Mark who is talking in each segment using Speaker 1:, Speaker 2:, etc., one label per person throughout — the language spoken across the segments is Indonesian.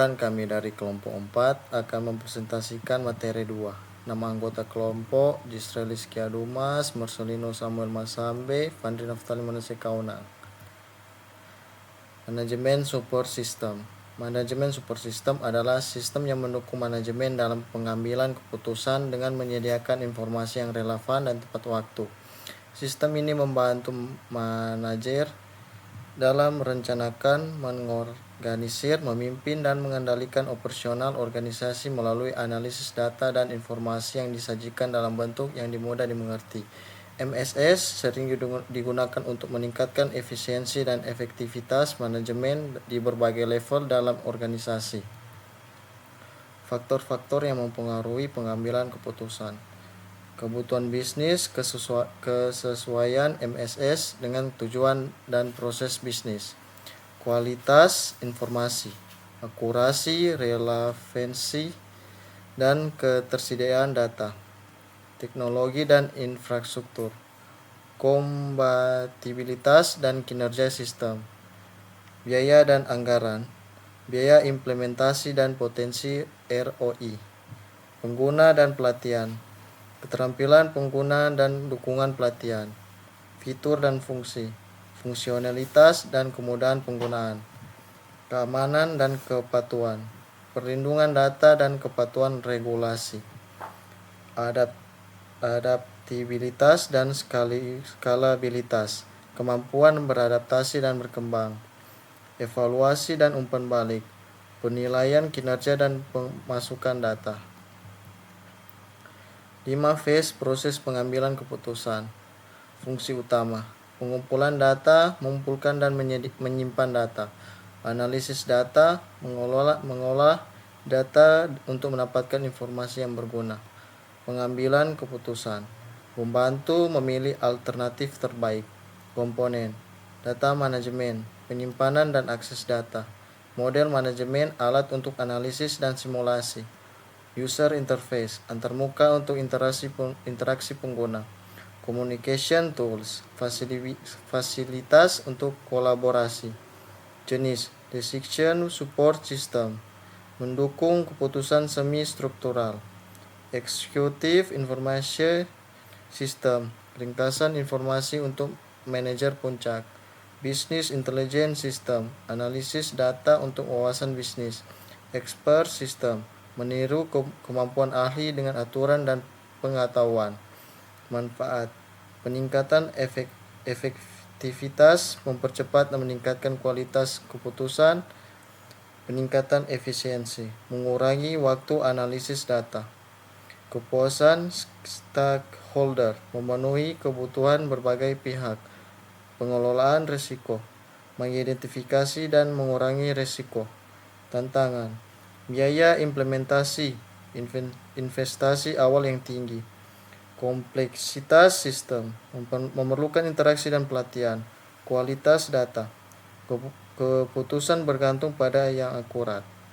Speaker 1: Perkenalkan, kami dari kelompok 4 akan mempresentasikan materi 2. Nama anggota kelompok: Gisrelis Kiadumas, Marcelino Samuel Masambe, Fandri Naftali Manase Kaunang. Manajemen support system. Manajemen support system adalah sistem yang mendukung manajemen dalam pengambilan keputusan dengan menyediakan informasi yang relevan dan tepat waktu. Sistem ini membantu manajer dalam merencanakan, mengorganisir, memimpin, dan mengendalikan operasional organisasi melalui analisis data dan informasi yang disajikan dalam bentuk yang mudah dimengerti. MSS sering digunakan untuk meningkatkan efisiensi dan efektivitas manajemen di berbagai level dalam organisasi. Faktor-faktor yang mempengaruhi pengambilan keputusan: kebutuhan bisnis, kesesuaian MSS dengan tujuan dan proses bisnis, kualitas informasi, akurasi, relevansi, dan ketersediaan data, teknologi dan infrastruktur, kompatibilitas dan kinerja sistem, biaya dan anggaran, biaya implementasi dan potensi ROI, pengguna dan pelatihan, keterampilan pengguna dan dukungan pelatihan, fitur dan fungsi, fungsionalitas dan kemudahan penggunaan, keamanan dan kepatuhan, perlindungan data dan kepatuhan regulasi, adaptabilitas dan skalabilitas, kemampuan beradaptasi dan berkembang, evaluasi dan umpan balik, penilaian kinerja dan pemasukan data. 5 phase proses pengambilan keputusan. Fungsi utama: pengumpulan data, mengumpulkan dan menyimpan data, analisis data, mengolah data untuk mendapatkan informasi yang berguna, pengambilan keputusan, membantu memilih alternatif terbaik. Komponen: data manajemen, penyimpanan dan akses data, model manajemen, alat untuk analisis dan simulasi, user interface, antarmuka untuk interaksi pengguna, communication tools, fasilitas untuk kolaborasi. Jenis: decision support system, mendukung keputusan semi struktural. Executive information system, ringkasan informasi untuk manajer puncak. Business intelligence system, analisis data untuk wawasan bisnis. Expert system, meniru kemampuan ahli dengan aturan dan pengetahuan. Manfaat: peningkatan efektivitas, mempercepat dan meningkatkan kualitas keputusan, peningkatan efisiensi, mengurangi waktu analisis data. Kepuasan stakeholder, memenuhi kebutuhan berbagai pihak. Pengelolaan risiko, mengidentifikasi dan mengurangi risiko. Tantangan: biaya implementasi, investasi awal yang tinggi. Kompleksitas sistem, memerlukan interaksi dan pelatihan. Kualitas data, keputusan bergantung pada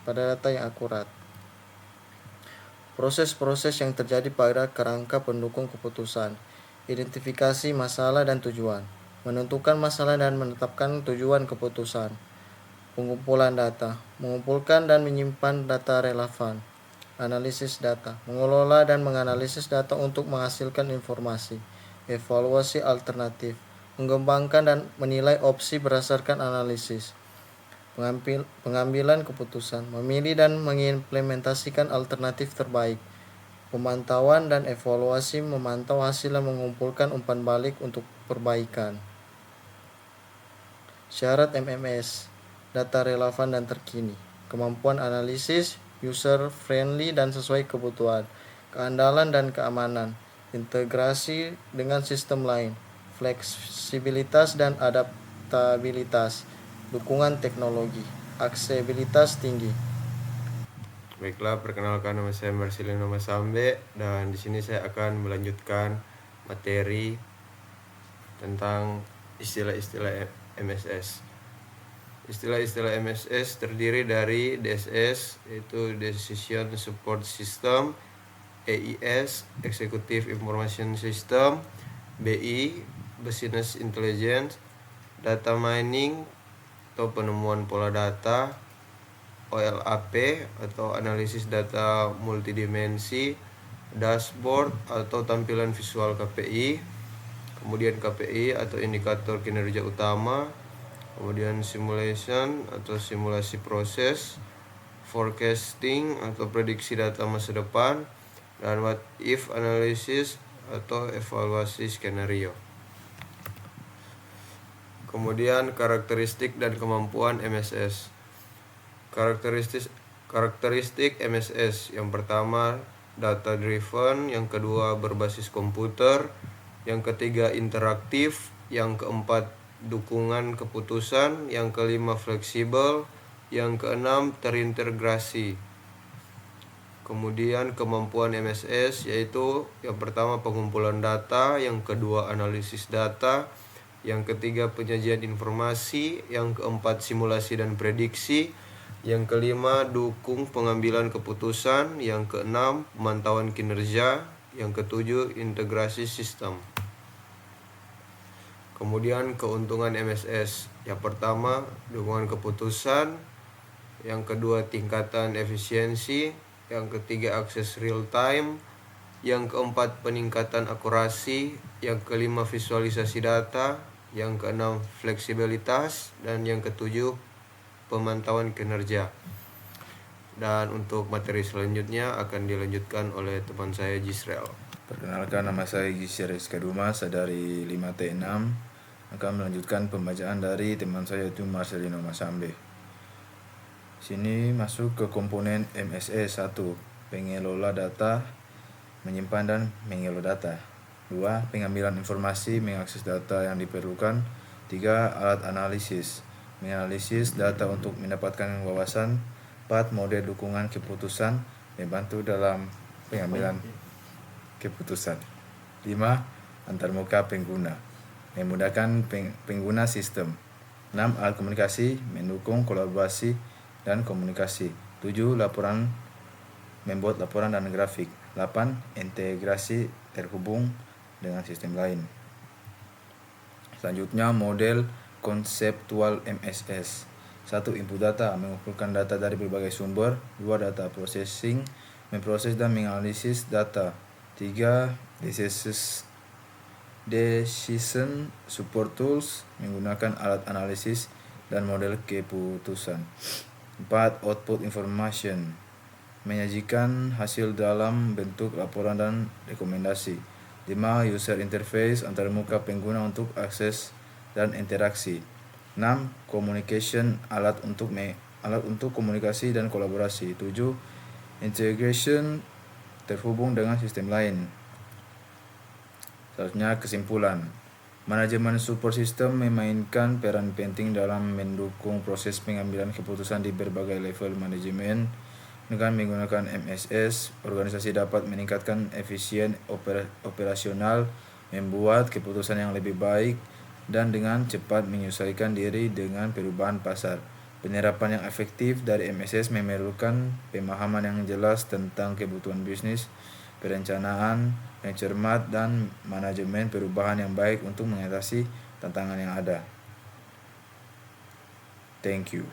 Speaker 1: data yang akurat. Proses-proses yang terjadi pada kerangka pendukung keputusan: identifikasi masalah dan tujuan, menentukan masalah dan menetapkan tujuan keputusan, pengumpulan data, mengumpulkan dan menyimpan data relevan, analisis data, mengelola dan menganalisis data untuk menghasilkan informasi, evaluasi alternatif, mengembangkan dan menilai opsi berdasarkan analisis, pengambilan keputusan, memilih dan mengimplementasikan alternatif terbaik, pemantauan dan evaluasi, memantau hasil dan mengumpulkan umpan balik untuk perbaikan. Syarat MMS: data relevan dan terkini, kemampuan analisis, user friendly dan sesuai kebutuhan, keandalan dan keamanan, integrasi dengan sistem lain, fleksibilitas dan adaptabilitas, dukungan teknologi, aksesibilitas tinggi.
Speaker 2: Baiklah, perkenalkan, nama saya Marcelino Masambe dan di sini saya akan melanjutkan materi tentang istilah-istilah MSS. Istilah-istilah MSS terdiri dari DSS, yaitu Decision Support System, EIS, Executive Information System, BI, Business Intelligence, Data Mining atau penemuan pola data, OLAP atau analisis data multidimensi, dashboard atau tampilan visual KPI, kemudian KPI atau indikator kinerja utama, kemudian simulation atau simulasi proses, forecasting atau prediksi data masa depan, dan what if analysis atau evaluasi skenario. Kemudian karakteristik dan kemampuan MSS. Karakteristik MSS, yang pertama data driven, yang kedua berbasis komputer, yang ketiga interaktif, yang keempat dukungan keputusan, yang kelima fleksibel, yang keenam terintegrasi. Kemudian kemampuan MSS yaitu yang pertama pengumpulan data, yang kedua analisis data, yang ketiga penyajian informasi, yang keempat simulasi dan prediksi, yang kelima dukung pengambilan keputusan, yang keenam pemantauan kinerja, yang ketujuh integrasi sistem. Kemudian keuntungan MSS, yang pertama dukungan keputusan, yang kedua tingkatan efisiensi, yang ketiga akses real time, yang keempat peningkatan akurasi, yang kelima visualisasi data, yang keenam fleksibilitas, dan yang ketujuh pemantauan kinerja. Dan untuk materi selanjutnya akan dilanjutkan oleh teman saya Gisrel.
Speaker 3: Perkenalkan, nama saya Gisrel Kaduma, saya dari 5T6. Akan melanjutkan pembacaan dari teman saya itu Marcelino Masambe. Sini masuk ke komponen MSS. 1. Pengelola data, menyimpan dan mengelola data. 2. Pengambilan informasi, mengakses data yang diperlukan. 3. Alat analisis, menganalisis data untuk mendapatkan wawasan. 4. Model dukungan keputusan, membantu dalam pengambilan keputusan. 5. Antarmuka pengguna, memudahkan pengguna sistem. 6. Alat komunikasi, mendukung kolaborasi dan komunikasi. 7. Membuat laporan dan grafik. 8. Integrasi terhubung dengan sistem lain. Selanjutnya model konseptual MSS. 1. Input data, mengumpulkan data dari berbagai sumber. 2. Data processing, memproses dan menganalisis data. 3. Decision support tools, menggunakan alat analisis dan model keputusan. 4. Output information, menyajikan hasil dalam bentuk laporan dan rekomendasi. 5. User interface, antarmuka pengguna untuk akses dan interaksi. 6. Communication, alat untuk komunikasi dan kolaborasi. 7. Integration, terhubung dengan sistem lain. Selanjutnya kesimpulan. Manajemen support system memainkan peran penting dalam mendukung proses pengambilan keputusan di berbagai level manajemen. Dengan menggunakan MSS, organisasi dapat meningkatkan efisien operasional, membuat keputusan yang lebih baik, dan dengan cepat menyesuaikan diri dengan perubahan pasar. Penyerapan yang efektif dari MSS memerlukan pemahaman yang jelas tentang kebutuhan bisnis, perencanaan yang cermat, dan manajemen perubahan yang baik untuk mengatasi tantangan yang ada. Thank you.